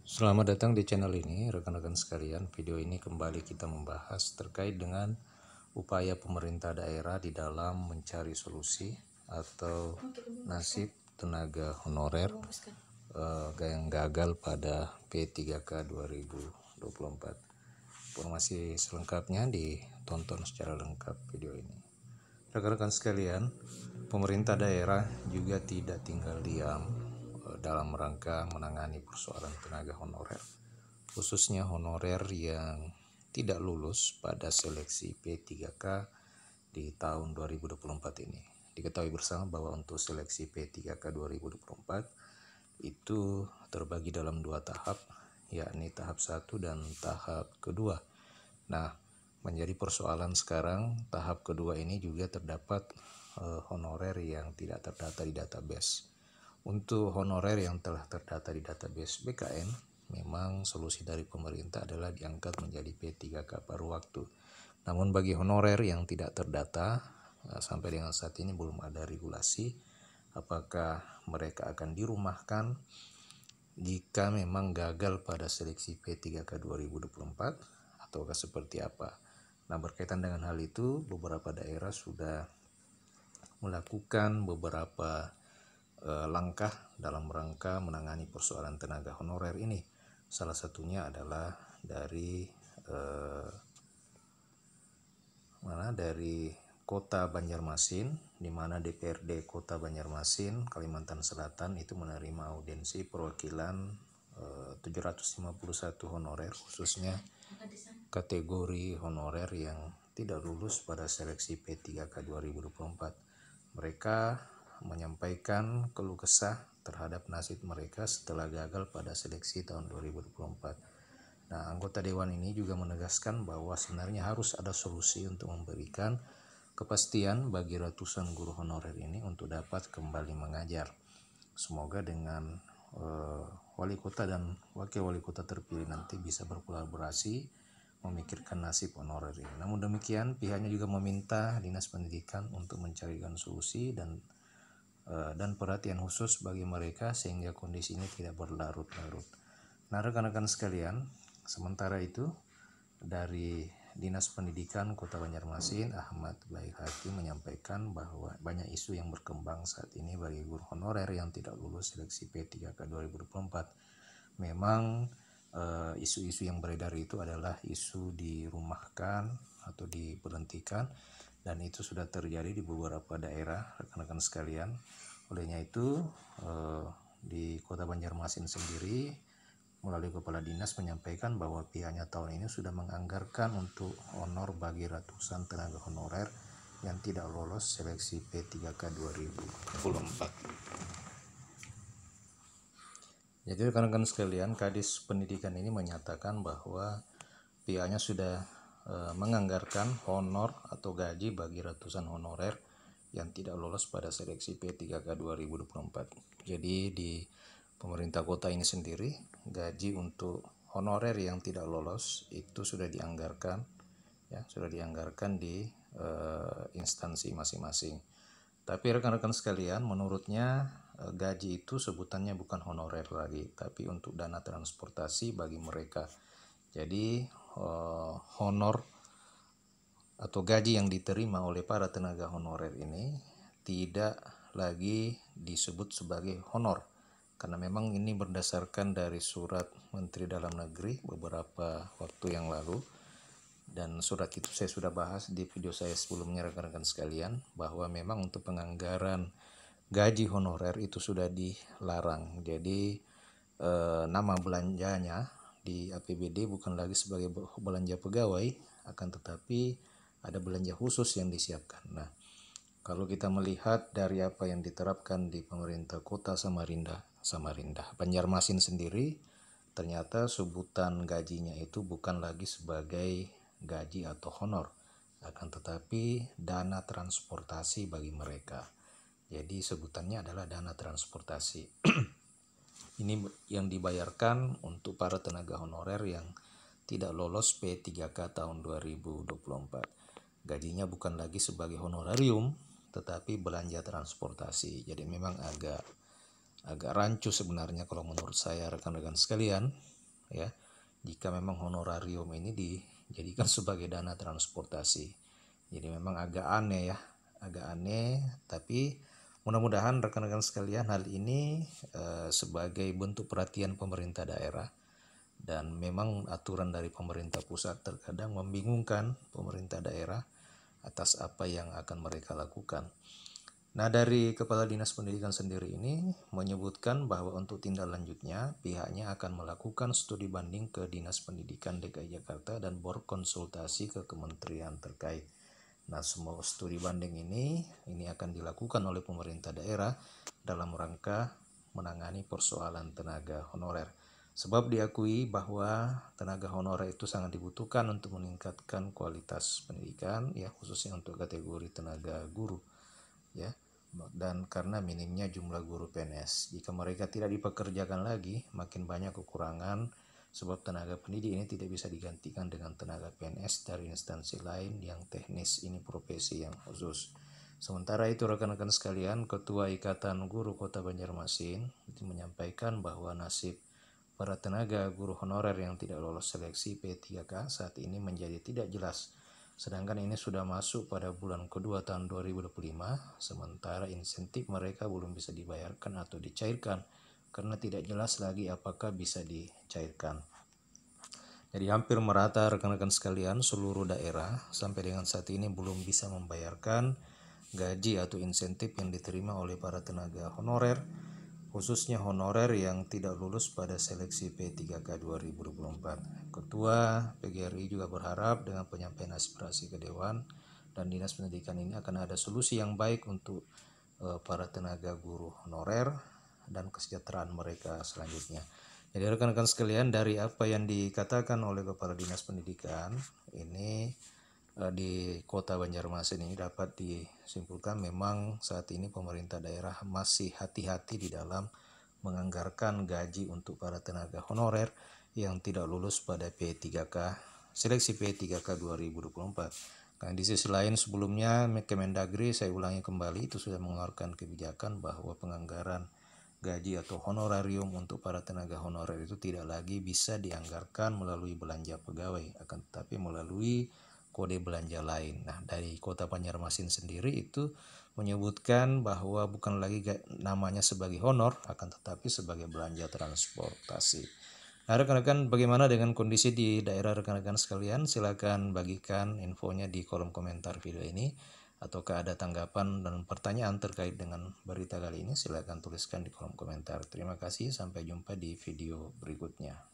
Selamat datang di channel ini, rekan-rekan sekalian. Video ini kembali kita membahas terkait dengan upaya pemerintah daerah di dalam mencari solusi atau nasib tenaga honorer yang gagal pada P3K 2024. Informasi selengkapnya ditonton secara lengkap video ini. Rekan-rekan sekalian, pemerintah daerah juga tidak tinggal diam dalam rangka menangani persoalan tenaga honorer, khususnya honorer yang tidak lulus pada seleksi P3K di tahun 2024 ini. Diketahui bersama bahwa untuk seleksi P3K 2024 itu terbagi dalam dua tahap, yakni tahap 1 dan tahap kedua. Nah, menjadi persoalan sekarang tahap kedua ini juga terdapat honorer yang tidak terdata di database. Untuk honorer yang telah terdata di database BKN, memang solusi dari pemerintah adalah diangkat menjadi P3K paruh waktu. Namun bagi honorer yang tidak terdata, sampai dengan saat ini belum ada regulasi apakah mereka akan dirumahkan jika memang gagal pada seleksi P3K 2024 ataukah seperti apa. Nah, berkaitan dengan hal itu, beberapa daerah sudah melakukan beberapa langkah dalam rangka menangani persoalan tenaga honorer ini. Salah satunya adalah dari Kota Banjarmasin, di mana DPRD Kota Banjarmasin, Kalimantan Selatan itu menerima audiensi perwakilan 751 honorer, khususnya kategori honorer yang tidak lulus pada seleksi P3K 2024. Mereka menyampaikan keluh kesah terhadap nasib mereka setelah gagal pada seleksi tahun 2024. Nah, anggota dewan ini juga menegaskan bahwa sebenarnya harus ada solusi untuk memberikan kepastian bagi ratusan guru honorer ini untuk dapat kembali mengajar. Semoga dengan wali kota dan wakil wali kota terpilih nanti bisa berkolaborasi memikirkan nasib honorer ini. Namun demikian, pihaknya juga meminta Dinas Pendidikan untuk mencarikan solusi dan perhatian khusus bagi mereka sehingga kondisi ini tidak berlarut-larut. Nah, rekan-rekan sekalian, sementara itu dari Dinas Pendidikan Kota Banjarmasin, Ahmad Baik Haki menyampaikan bahwa banyak isu yang berkembang saat ini bagi guru honorer yang tidak lulus seleksi P3K 2024. Memang isu-isu yang beredar itu adalah isu dirumahkan atau diberhentikan, dan itu sudah terjadi di beberapa daerah, rekan-rekan sekalian. Olehnya itu di Kota Banjarmasin sendiri melalui kepala dinas menyampaikan bahwa pihaknya tahun ini sudah menganggarkan untuk honor bagi ratusan tenaga honorer yang tidak lolos seleksi P3K 2024. Jadi rekan-rekan sekalian, Kadis Pendidikan ini menyatakan bahwa pihaknya sudah menganggarkan honor atau gaji bagi ratusan honorer yang tidak lolos pada seleksi P3K 2024. Jadi di pemerintah kota ini sendiri, gaji untuk honorer yang tidak lolos itu sudah dianggarkan, sudah dianggarkan di instansi masing-masing. Tapi rekan-rekan sekalian, menurutnya gaji itu sebutannya bukan honorer lagi, tapi untuk dana transportasi bagi mereka. Jadi honor atau gaji yang diterima oleh para tenaga honorer ini tidak lagi disebut sebagai honor, karena memang ini berdasarkan dari surat Menteri Dalam Negeri beberapa waktu yang lalu, dan surat itu saya sudah bahas di video saya sebelumnya rekan-rekan sekalian, bahwa memang untuk penganggaran gaji honorer itu sudah dilarang. Jadi nama belanjanya di APBD bukan lagi sebagai belanja pegawai, akan tetapi ada belanja khusus yang disiapkan. Nah, kalau kita melihat dari apa yang diterapkan di pemerintah kota Samarinda, Banjarmasin sendiri, ternyata sebutan gajinya itu bukan lagi sebagai gaji atau honor, akan tetapi dana transportasi bagi mereka. Jadi sebutannya adalah dana transportasi. Ini yang dibayarkan untuk para tenaga honorer yang tidak lolos P3K tahun 2024. Gajinya bukan lagi sebagai honorarium, tetapi belanja transportasi. Jadi memang agak rancu sebenarnya kalau menurut saya rekan-rekan sekalian. ya, jika memang honorarium ini dijadikan sebagai dana transportasi. Jadi memang agak aneh ya, agak aneh, tapi mudah-mudahan rekan-rekan sekalian hal ini sebagai bentuk perhatian pemerintah daerah. Dan memang aturan dari pemerintah pusat terkadang membingungkan pemerintah daerah atas apa yang akan mereka lakukan. Nah, dari Kepala Dinas Pendidikan sendiri ini menyebutkan bahwa untuk tindak lanjutnya pihaknya akan melakukan studi banding ke Dinas Pendidikan DKI Jakarta dan berkonsultasi ke kementerian terkait. Nah, semua studi banding ini akan dilakukan oleh pemerintah daerah dalam rangka menangani persoalan tenaga honorer. Sebab diakui bahwa tenaga honorer itu sangat dibutuhkan untuk meningkatkan kualitas pendidikan, ya, khususnya untuk kategori tenaga guru, ya. Dan karena minimnya jumlah guru PNS, jika mereka tidak dipekerjakan lagi, makin banyak kekurangan, sebab tenaga pendidik ini tidak bisa digantikan dengan tenaga PNS dari instansi lain yang teknis, ini profesi yang khusus. Sementara itu rekan-rekan sekalian, Ketua Ikatan Guru Kota Banjarmasin itu menyampaikan bahwa nasib para tenaga guru honorer yang tidak lolos seleksi P3K saat ini menjadi tidak jelas. Sedangkan ini sudah masuk pada bulan kedua tahun 2025, sementara insentif mereka belum bisa dibayarkan atau dicairkan karena tidak jelas lagi apakah bisa dicairkan. Jadi hampir merata rekan-rekan sekalian, seluruh daerah sampai dengan saat ini belum bisa membayarkan gaji atau insentif yang diterima oleh para tenaga honorer, khususnya honorer yang tidak lulus pada seleksi P3K 2024. Ketua PGRI juga berharap dengan penyampaian aspirasi ke Dewan dan Dinas Pendidikan ini akan ada solusi yang baik untuk para tenaga guru honorer dan kesejahteraan mereka selanjutnya. Jadi rekan-rekan sekalian, dari apa yang dikatakan oleh Kepala Dinas Pendidikan ini di Kota Banjarmasin ini dapat disimpulkan memang saat ini pemerintah daerah masih hati-hati di dalam menganggarkan gaji untuk para tenaga honorer yang tidak lulus pada P3K seleksi P3K 2024. Karena di sisi lain sebelumnya Kemendagri, saya ulangi kembali, itu sudah mengeluarkan kebijakan bahwa penganggaran gaji atau honorarium untuk para tenaga honorer itu tidak lagi bisa dianggarkan melalui belanja pegawai, akan tetapi melalui kode belanja lain. Nah, dari Kota Banjarmasin sendiri itu menyebutkan bahwa bukan lagi namanya sebagai honor, akan tetapi sebagai belanja transportasi. Nah, rekan-rekan, bagaimana dengan kondisi di daerah rekan-rekan sekalian? Silakan bagikan infonya di kolom komentar video ini. Ataukah ada tanggapan dan pertanyaan terkait dengan berita kali ini? Silakan tuliskan di kolom komentar. Terima kasih, sampai jumpa di video berikutnya.